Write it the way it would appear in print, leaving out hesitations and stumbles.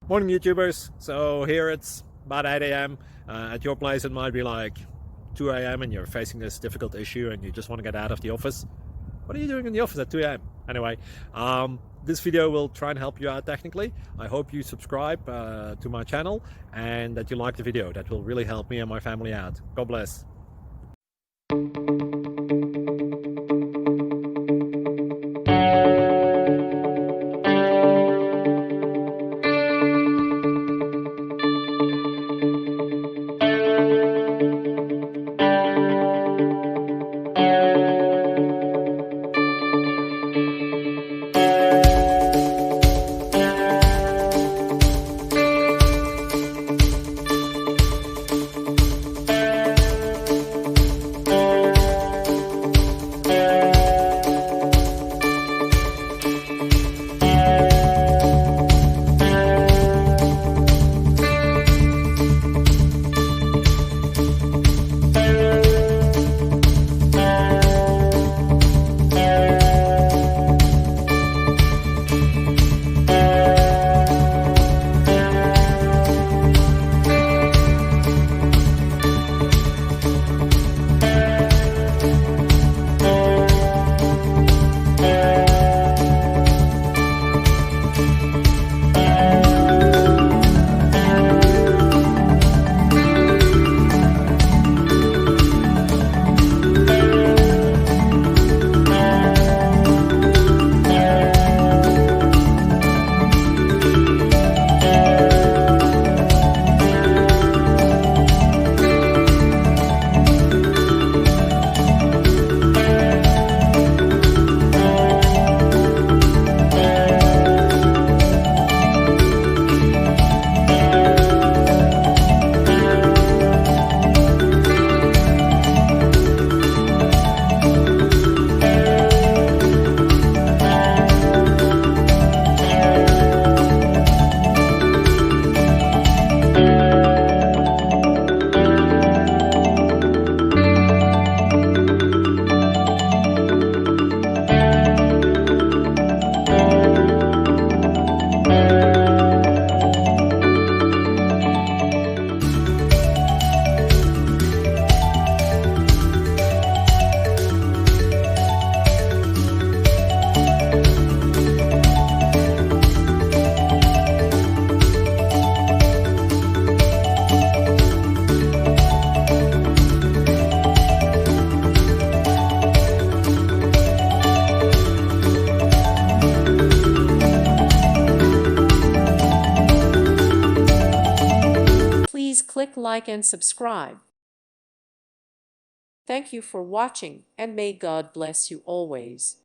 Morning YouTubers. So here it's about 8 a.m. At your place it might be like 2 a.m. and you're facing this difficult issue and you just want to get out of the office. What are you doing in the office at 2 a.m.? Anyway, this video will try and help you out technically. I hope you subscribe to my channel and that you like the video. That will really help me and my family out. God bless. Please click like and subscribe. Thank you for watching, and may God bless you always.